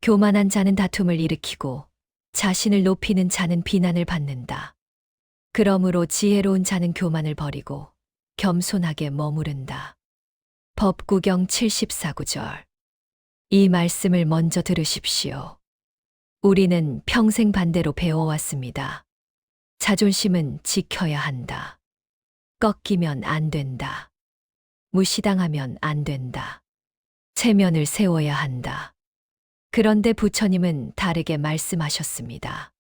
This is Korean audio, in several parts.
교만한 자는 다툼을 일으키고 자신을 높이는 자는 비난을 받는다. 그러므로 지혜로운 자는 교만을 버리고 겸손하게 머무른다. 법구경 74구절. 이 말씀을 먼저 들으십시오. 우리는 평생 반대로 배워왔습니다. 자존심은 지켜야 한다. 꺾이면 안 된다. 무시당하면 안 된다. 체면을 세워야 한다. 그런데 부처님은 다르게 말씀하셨습니다.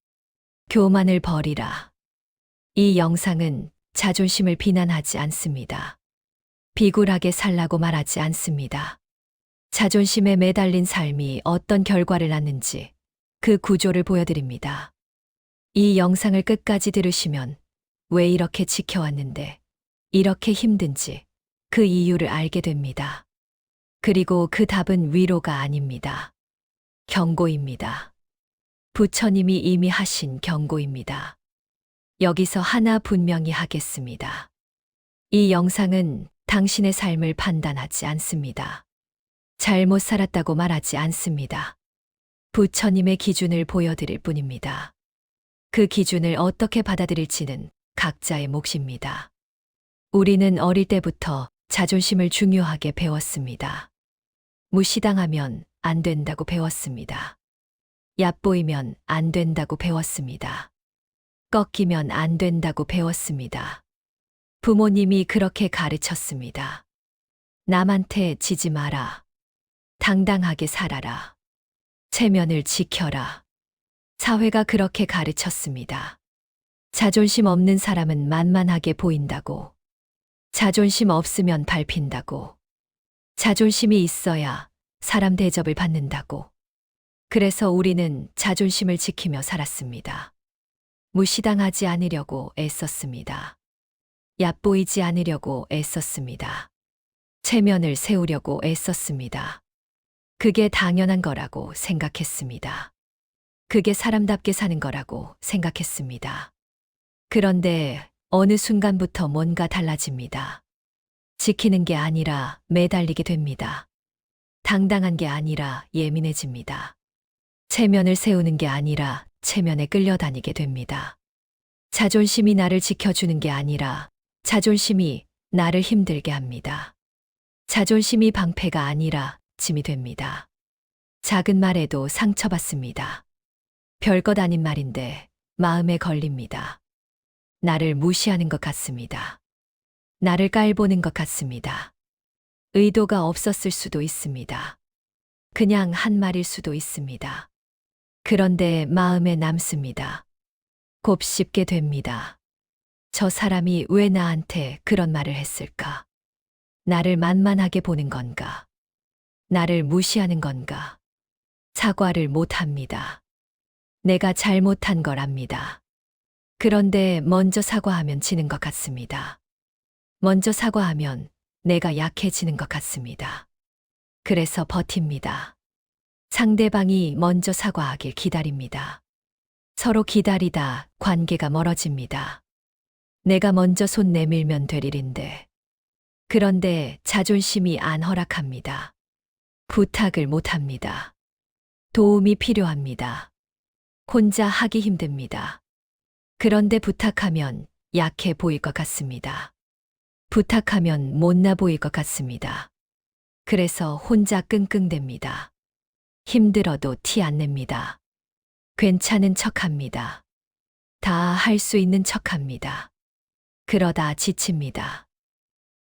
교만을 버리라. 이 영상은 자존심을 비난하지 않습니다. 비굴하게 살라고 말하지 않습니다. 자존심에 매달린 삶이 어떤 결과를 낳는지 그 구조를 보여드립니다. 이 영상을 끝까지 들으시면 왜 이렇게 지켜왔는데 이렇게 힘든지 그 이유를 알게 됩니다. 그리고 그 답은 위로가 아닙니다. 경고입니다. 부처님이 이미 하신 경고입니다. 여기서 하나 분명히 하겠습니다. 이 영상은 당신의 삶을 판단하지 않습니다. 잘못 살았다고 말하지 않습니다. 부처님의 기준을 보여드릴 뿐입니다. 그 기준을 어떻게 받아들일지는 각자의 몫입니다. 우리는 어릴 때부터 자존심을 중요하게 배웠습니다. 무시당하면 안 된다고 배웠습니다. 얕보이면 안 된다고 배웠습니다. 꺾이면 안 된다고 배웠습니다. 부모님이 그렇게 가르쳤습니다. 남한테 지지 마라. 당당하게 살아라. 체면을 지켜라. 사회가 그렇게 가르쳤습니다. 자존심 없는 사람은 만만하게 보인다고. 자존심 없으면 밟힌다고. 자존심이 있어야 사람 대접을 받는다고. 그래서 우리는 자존심을 지키며 살았습니다. 무시당하지 않으려고 애썼습니다. 얕보이지 않으려고 애썼습니다. 체면을 세우려고 애썼습니다. 그게 당연한 거라고 생각했습니다. 그게 사람답게 사는 거라고 생각했습니다. 그런데 어느 순간부터 뭔가 달라집니다. 지키는 게 아니라 매달리게 됩니다. 당당한 게 아니라 예민해집니다. 체면을 세우는 게 아니라 체면에 끌려다니게 됩니다. 자존심이 나를 지켜주는 게 아니라 자존심이 나를 힘들게 합니다. 자존심이 방패가 아니라 짐이 됩니다. 작은 말에도 상처받습니다. 별것 아닌 말인데 마음에 걸립니다. 나를 무시하는 것 같습니다. 나를 깔보는 것 같습니다. 의도가 없었을 수도 있습니다. 그냥 한 말일 수도 있습니다. 그런데 마음에 남습니다. 곱씹게 됩니다. 저 사람이 왜 나한테 그런 말을 했을까? 나를 만만하게 보는 건가? 나를 무시하는 건가? 사과를 못 합니다. 내가 잘못한 걸 압니다. 그런데 먼저 사과하면 지는 것 같습니다. 먼저 사과하면 내가 약해지는 것 같습니다. 그래서 버팁니다. 상대방이 먼저 사과하길 기다립니다. 서로 기다리다 관계가 멀어집니다. 내가 먼저 손 내밀면 될 일인데. 그런데 자존심이 안 허락합니다. 부탁을 못 합니다. 도움이 필요합니다. 혼자 하기 힘듭니다. 그런데 부탁하면 약해 보일 것 같습니다. 부탁하면 못나 보일 것 같습니다. 그래서 혼자 끙끙댑니다. 힘들어도 티 안 냅니다. 괜찮은 척합니다. 다 할 수 있는 척합니다. 그러다 지칩니다.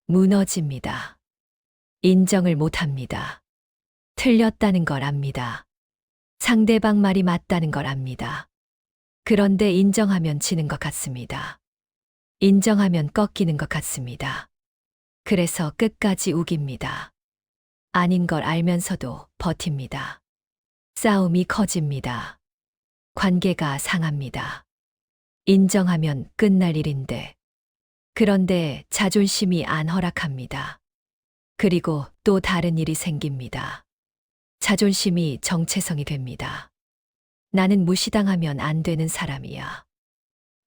무너집니다. 인정을 못합니다. 틀렸다는 걸 압니다. 상대방 말이 맞다는 걸 압니다. 그런데 인정하면 지는 것 같습니다. 인정하면 꺾이는 것 같습니다. 그래서 끝까지 우깁니다. 아닌 걸 알면서도 버팁니다. 싸움이 커집니다. 관계가 상합니다. 인정하면 끝날 일인데. 그런데 자존심이 안 허락합니다. 그리고 또 다른 일이 생깁니다. 자존심이 정체성이 됩니다. 나는 무시당하면 안 되는 사람이야.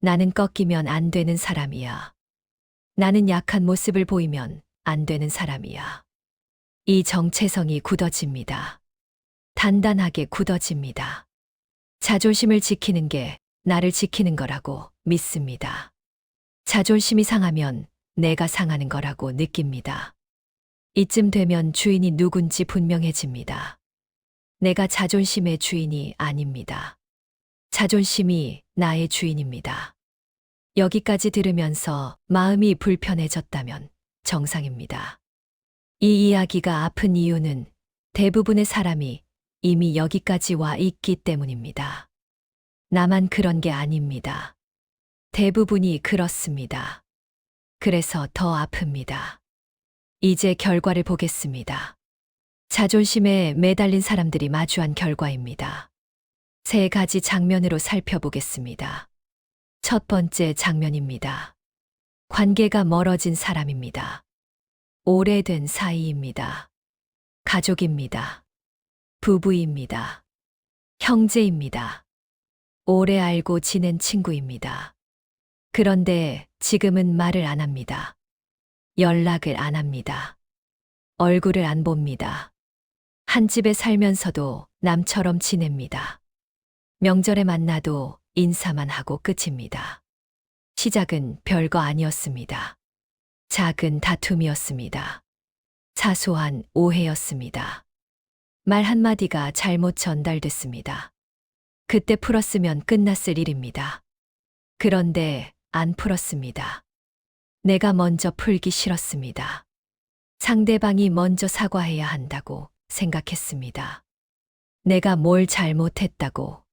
나는 꺾이면 안 되는 사람이야. 나는 약한 모습을 보이면 안 되는 사람이야. 이 정체성이 굳어집니다. 단단하게 굳어집니다. 자존심을 지키는 게 나를 지키는 거라고 믿습니다. 자존심이 상하면 내가 상하는 거라고 느낍니다. 이쯤 되면 주인이 누군지 분명해집니다. 내가 자존심의 주인이 아닙니다. 자존심이 나의 주인입니다. 여기까지 들으면서 마음이 불편해졌다면 정상입니다. 이 이야기가 아픈 이유는 대부분의 사람이 이미 여기까지 와 있기 때문입니다. 나만 그런 게 아닙니다. 대부분이 그렇습니다. 그래서 더 아픕니다. 이제 결과를 보겠습니다. 자존심에 매달린 사람들이 마주한 결과입니다. 3가지 장면으로 살펴보겠습니다. 첫 번째 장면입니다. 관계가 멀어진 사람입니다. 오래된 사이입니다. 가족입니다. 부부입니다. 형제입니다. 오래 알고 지낸 친구입니다. 그런데 지금은 말을 안 합니다. 연락을 안 합니다. 얼굴을 안 봅니다. 한 집에 살면서도 남처럼 지냅니다. 명절에 만나도 인사만 하고 끝입니다. 시작은 별거 아니었습니다. 작은 다툼이었습니다. 사소한 오해였습니다. 말 한마디가 잘못 전달됐습니다. 그때 풀었으면 끝났을 일입니다. 그런데 안 풀었습니다. 내가 먼저 풀기 싫었습니다. 상대방이 먼저 사과해야 한다고 생각했습니다. 내가 뭘 잘못했다고.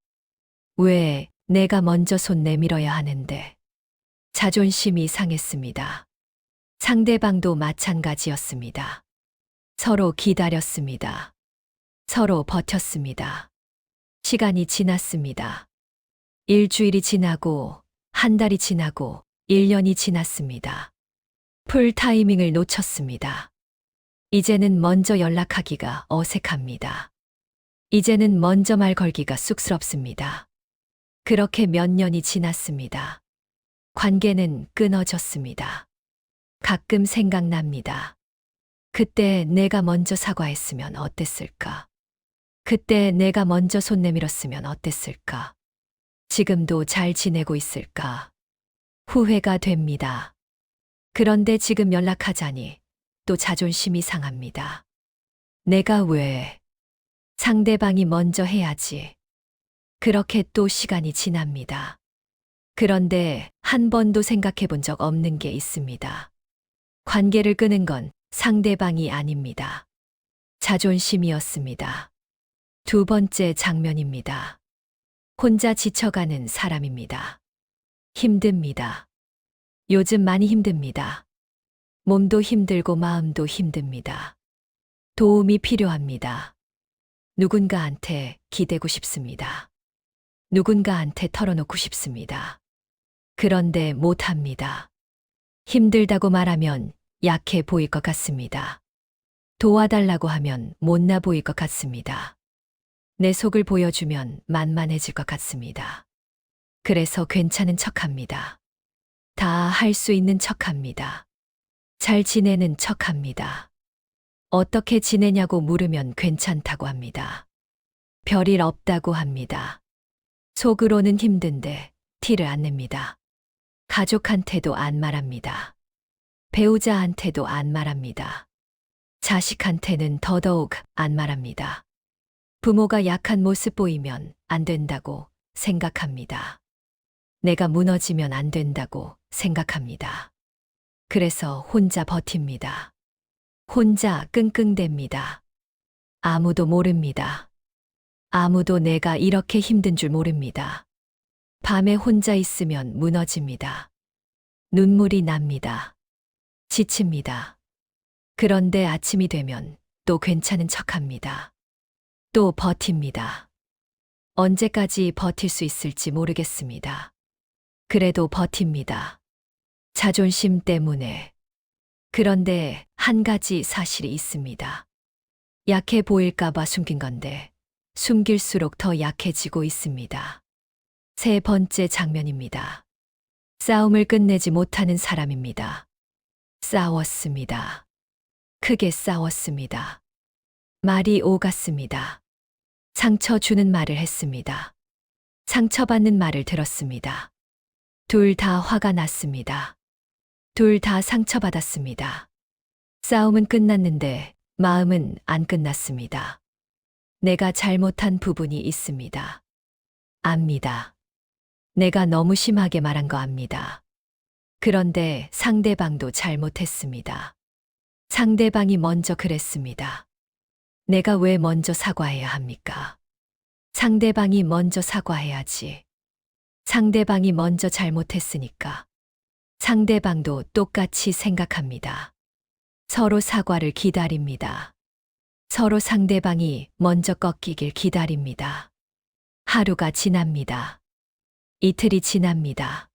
왜 내가 먼저 손 내밀어야 하는데. 자존심이 상했습니다. 상대방도 마찬가지였습니다. 서로 기다렸습니다. 서로 버텼습니다. 시간이 지났습니다. 일주일이 지나고, 한 달이 지나고, 1년이 지났습니다. 풀 타이밍을 놓쳤습니다. 이제는 먼저 연락하기가 어색합니다. 이제는 먼저 말 걸기가 쑥스럽습니다. 그렇게 몇 년이 지났습니다. 관계는 끊어졌습니다. 가끔 생각납니다. 그때 내가 먼저 사과했으면 어땠을까? 그때 내가 먼저 손 내밀었으면 어땠을까? 지금도 잘 지내고 있을까? 후회가 됩니다. 그런데 지금 연락하자니 또 자존심이 상합니다. 내가 왜? 상대방이 먼저 해야지. 그렇게 또 시간이 지납니다. 그런데 한 번도 생각해 본 적 없는 게 있습니다. 관계를 끄는 건 상대방이 아닙니다. 자존심이었습니다. 두 번째 장면입니다. 혼자 지쳐가는 사람입니다. 힘듭니다. 요즘 많이 힘듭니다. 몸도 힘들고 마음도 힘듭니다. 도움이 필요합니다. 누군가한테 기대고 싶습니다. 누군가한테 털어놓고 싶습니다. 그런데 못합니다. 힘들다고 말하면 약해 보일 것 같습니다. 도와달라고 하면 못나 보일 것 같습니다. 내 속을 보여주면 만만해질 것 같습니다. 그래서 괜찮은 척합니다. 다 할 수 있는 척합니다. 잘 지내는 척합니다. 어떻게 지내냐고 물으면 괜찮다고 합니다. 별일 없다고 합니다. 속으로는 힘든데 티를 안 냅니다. 가족한테도 안 말합니다. 배우자한테도 안 말합니다. 자식한테는 더더욱 안 말합니다. 부모가 약한 모습 보이면 안 된다고 생각합니다. 내가 무너지면 안 된다고 생각합니다. 그래서 혼자 버팁니다. 혼자 끙끙댑니다. 아무도 모릅니다. 아무도 내가 이렇게 힘든 줄 모릅니다. 밤에 혼자 있으면 무너집니다. 눈물이 납니다. 지칩니다. 그런데 아침이 되면 또 괜찮은 척합니다. 또 버팁니다. 언제까지 버틸 수 있을지 모르겠습니다. 그래도 버팁니다. 자존심 때문에. 그런데 한 가지 사실이 있습니다. 약해 보일까봐 숨긴 건데 숨길수록 더 약해지고 있습니다. 세 번째 장면입니다. 싸움을 끝내지 못하는 사람입니다. 싸웠습니다. 크게 싸웠습니다. 말이 오갔습니다. 상처 주는 말을 했습니다. 상처받는 말을 들었습니다. 둘 다 화가 났습니다. 둘 다 상처받았습니다. 싸움은 끝났는데 마음은 안 끝났습니다. 내가 잘못한 부분이 있습니다. 압니다. 내가 너무 심하게 말한 거 압니다. 그런데 상대방도 잘못했습니다. 상대방이 먼저 그랬습니다. 내가 왜 먼저 사과해야 합니까? 상대방이 먼저 사과해야지. 상대방이 먼저 잘못했으니까. 상대방도 똑같이 생각합니다. 서로 사과를 기다립니다. 서로 상대방이 먼저 꺾이길 기다립니다. 하루가 지납니다. 이틀이 지납니다.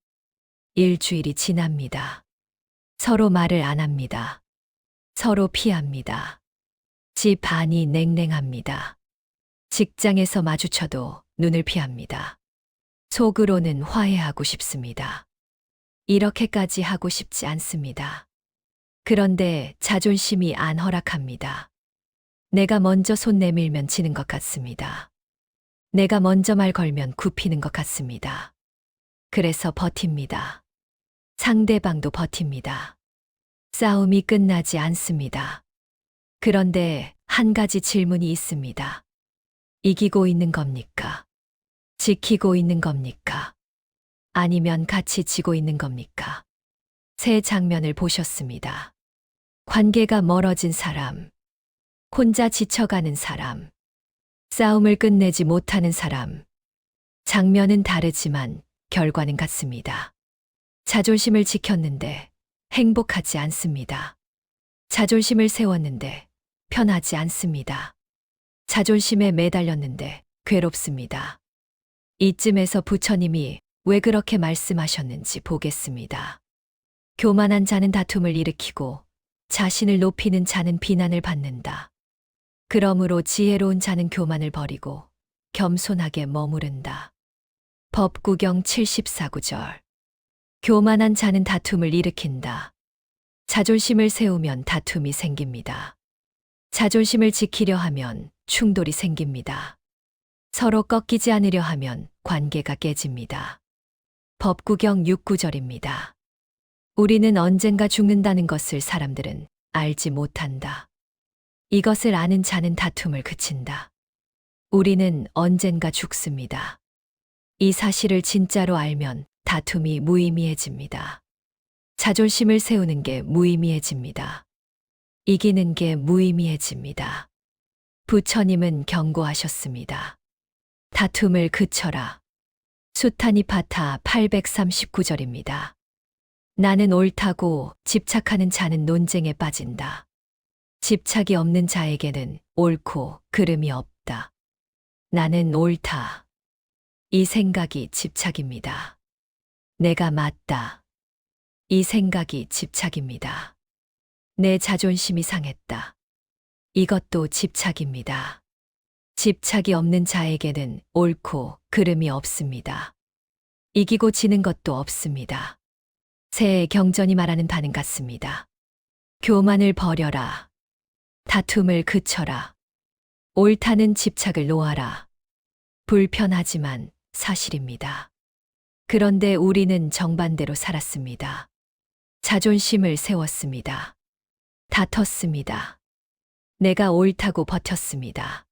일주일이 지납니다. 서로 말을 안 합니다. 서로 피합니다. 집 안이 냉랭합니다. 직장에서 마주쳐도 눈을 피합니다. 속으로는 화해하고 싶습니다. 이렇게까지 하고 싶지 않습니다. 그런데 자존심이 안 허락합니다. 내가 먼저 손 내밀면 지는 것 같습니다. 내가 먼저 말 걸면 굽히는 것 같습니다. 그래서 버팁니다. 상대방도 버팁니다. 싸움이 끝나지 않습니다. 그런데 한 가지 질문이 있습니다. 이기고 있는 겁니까? 지키고 있는 겁니까? 아니면 같이 지고 있는 겁니까? 새 장면을 보셨습니다. 관계가 멀어진 사람, 혼자 지쳐가는 사람, 싸움을 끝내지 못하는 사람. 장면은 다르지만 결과는 같습니다. 자존심을 지켰는데 행복하지 않습니다. 자존심을 세웠는데 편하지 않습니다. 자존심에 매달렸는데 괴롭습니다. 이쯤에서 부처님이 왜 그렇게 말씀하셨는지 보겠습니다. 교만한 자는 다툼을 일으키고 자신을 높이는 자는 비난을 받는다. 그러므로 지혜로운 자는 교만을 버리고 겸손하게 머무른다. 법구경 74구절. 교만한 자는 다툼을 일으킨다. 자존심을 세우면 다툼이 생깁니다. 자존심을 지키려 하면 충돌이 생깁니다. 서로 꺾이지 않으려 하면 관계가 깨집니다. 법구경 6구절입니다. 우리는 언젠가 죽는다는 것을 사람들은 알지 못한다. 이것을 아는 자는 다툼을 그친다. 우리는 언젠가 죽습니다. 이 사실을 진짜로 알면 다툼이 무의미해집니다. 자존심을 세우는 게 무의미해집니다. 이기는 게 무의미해집니다. 부처님은 경고하셨습니다. 다툼을 그쳐라. 수타니파타 839절입니다. 나는 옳다고 집착하는 자는 논쟁에 빠진다. 집착이 없는 자에게는 옳고 그름이 없다. 나는 옳다. 이 생각이 집착입니다. 내가 맞다. 이 생각이 집착입니다. 내 자존심이 상했다. 이것도 집착입니다. 집착이 없는 자에게는 옳고 그름이 없습니다. 이기고 지는 것도 없습니다. 새의 경전이 말하는 바는 같습니다. 교만을 버려라. 다툼을 그쳐라. 옳다는 집착을 놓아라. 불편하지만 사실입니다. 그런데 우리는 정반대로 살았습니다. 자존심을 세웠습니다. 다퉜습니다. 내가 옳다고 버텼습니다.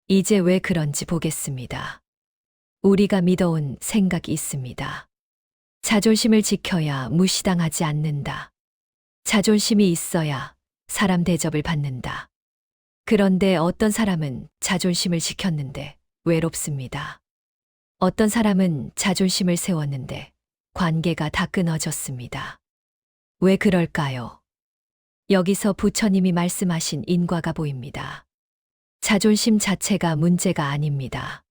이제 왜 그런지 보겠습니다. 우리가 믿어온 생각이 있습니다. 자존심을 지켜야 무시당하지 않는다. 자존심이 있어야 사람 대접을 받는다. 그런데 어떤 사람은 자존심을 지켰는데 외롭습니다. 어떤 사람은 자존심을 세웠는데 관계가 다 끊어졌습니다. 왜 그럴까요? 여기서 부처님이 말씀하신 인과가 보입니다. 자존심 자체가 문제가 아닙니다.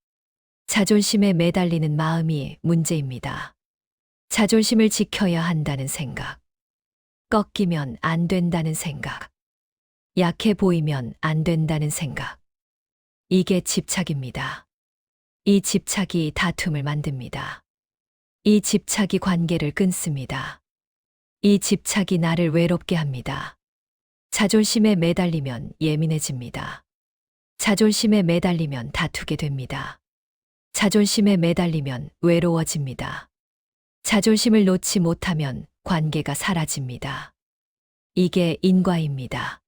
자존심에 매달리는 마음이 문제입니다. 자존심을 지켜야 한다는 생각. 꺾이면 안 된다는 생각. 약해 보이면 안 된다는 생각. 이게 집착입니다. 이 집착이 다툼을 만듭니다. 이 집착이 관계를 끊습니다. 이 집착이 나를 외롭게 합니다. 자존심에 매달리면 예민해집니다. 자존심에 매달리면 다투게 됩니다. 자존심에 매달리면 외로워집니다. 자존심을 놓지 못하면 관계가 사라집니다. 이게 인과입니다.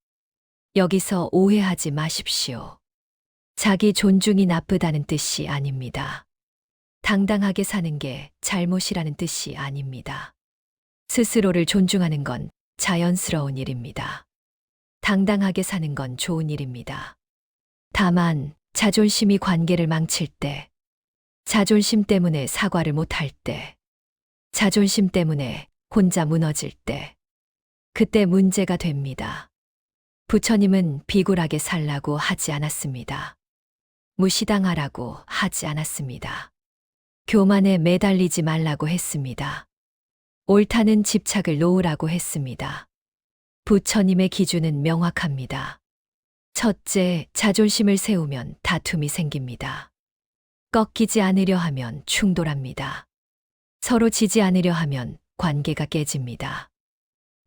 여기서 오해하지 마십시오. 자기 존중이 나쁘다는 뜻이 아닙니다. 당당하게 사는 게 잘못이라는 뜻이 아닙니다. 스스로를 존중하는 건 자연스러운 일입니다. 당당하게 사는 건 좋은 일입니다. 다만 자존심이 관계를 망칠 때, 자존심 때문에 사과를 못할 때, 자존심 때문에 혼자 무너질 때, 그때 문제가 됩니다. 부처님은 비굴하게 살라고 하지 않았습니다. 무시당하라고 하지 않았습니다. 교만에 매달리지 말라고 했습니다. 옳다는 집착을 놓으라고 했습니다. 부처님의 기준은 명확합니다. 첫째, 자존심을 세우면 다툼이 생깁니다. 꺾이지 않으려 하면 충돌합니다. 서로 지지 않으려 하면 관계가 깨집니다.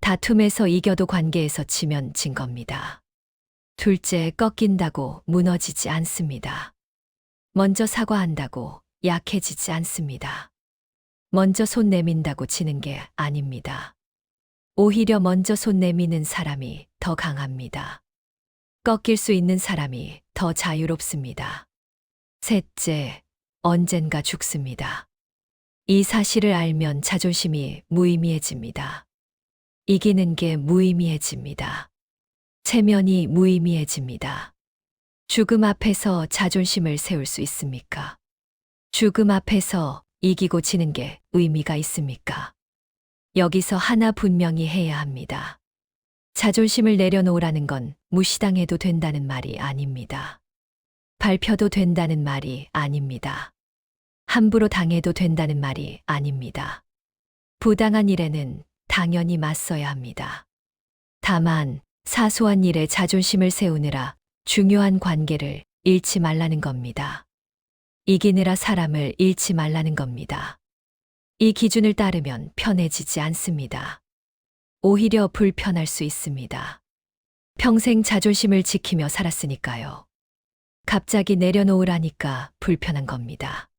다툼에서 이겨도 관계에서 지면 진 겁니다. 둘째, 꺾인다고 무너지지 않습니다. 먼저 사과한다고 약해지지 않습니다. 먼저 손 내민다고 지는 게 아닙니다. 오히려 먼저 손 내미는 사람이 더 강합니다. 꺾일 수 있는 사람이 더 자유롭습니다. 셋째, 언젠가 죽습니다. 이 사실을 알면 자존심이 무의미해집니다. 이기는 게 무의미해집니다. 체면이 무의미해집니다. 죽음 앞에서 자존심을 세울 수 있습니까? 죽음 앞에서 이기고 지는 게 의미가 있습니까? 여기서 하나 분명히 해야 합니다. 자존심을 내려놓으라는 건 무시당해도 된다는 말이 아닙니다. 밟혀도 된다는 말이 아닙니다. 함부로 당해도 된다는 말이 아닙니다. 부당한 일에는 당연히 맞서야 합니다. 다만 사소한 일에 자존심을 세우느라 중요한 관계를 잃지 말라는 겁니다. 이기느라 사람을 잃지 말라는 겁니다. 이 기준을 따르면 편해지지 않습니다. 오히려 불편할 수 있습니다. 평생 자존심을 지키며 살았으니까요. 갑자기 내려놓으라니까 불편한 겁니다.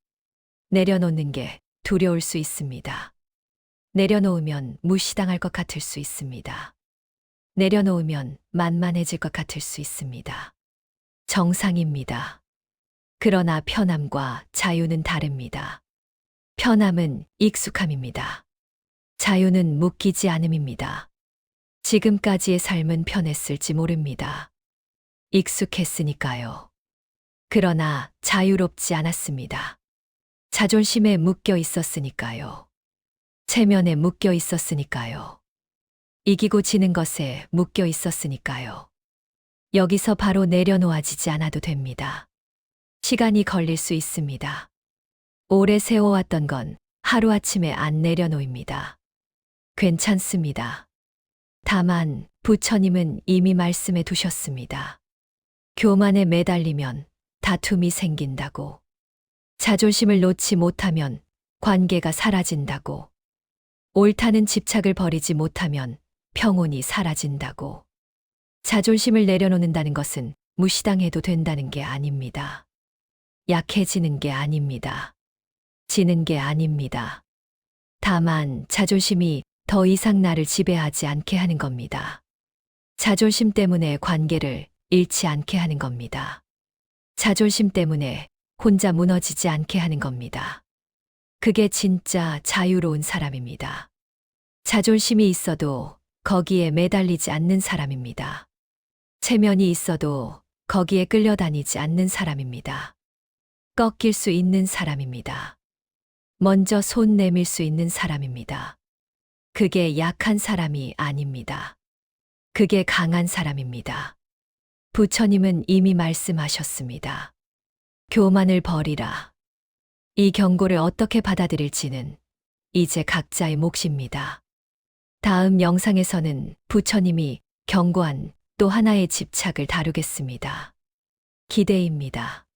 내려놓는 게 두려울 수 있습니다. 내려놓으면 무시당할 것 같을 수 있습니다. 내려놓으면 만만해질 것 같을 수 있습니다. 정상입니다. 그러나 편함과 자유는 다릅니다. 편함은 익숙함입니다. 자유는 묶이지 않음입니다. 지금까지의 삶은 편했을지 모릅니다. 익숙했으니까요. 그러나 자유롭지 않았습니다. 자존심에 묶여 있었으니까요. 체면에 묶여 있었으니까요. 이기고 지는 것에 묶여 있었으니까요. 여기서 바로 내려놓아지지 않아도 됩니다. 시간이 걸릴 수 있습니다. 오래 세워왔던 건 하루아침에 안 내려놓입니다. 괜찮습니다. 다만 부처님은 이미 말씀해 두셨습니다. 교만에 매달리면 다툼이 생긴다고. 자존심을 놓지 못하면 관계가 사라진다고. 옳다는 집착을 버리지 못하면 평온이 사라진다고. 자존심을 내려놓는다는 것은 무시당해도 된다는 게 아닙니다. 약해지는 게 아닙니다. 지는 게 아닙니다. 다만 자존심이 더 이상 나를 지배하지 않게 하는 겁니다. 자존심 때문에 관계를 잃지 않게 하는 겁니다. 자존심 때문에 혼자 무너지지 않게 하는 겁니다. 그게 진짜 자유로운 사람입니다. 자존심이 있어도 거기에 매달리지 않는 사람입니다. 체면이 있어도 거기에 끌려다니지 않는 사람입니다. 꺾일 수 있는 사람입니다. 먼저 손 내밀 수 있는 사람입니다. 그게 약한 사람이 아닙니다. 그게 강한 사람입니다. 부처님은 이미 말씀하셨습니다. 교만을 버리라. 이 경고를 어떻게 받아들일지는 이제 각자의 몫입니다. 다음 영상에서는 부처님이 경고한 또 하나의 집착을 다루겠습니다. 기대입니다.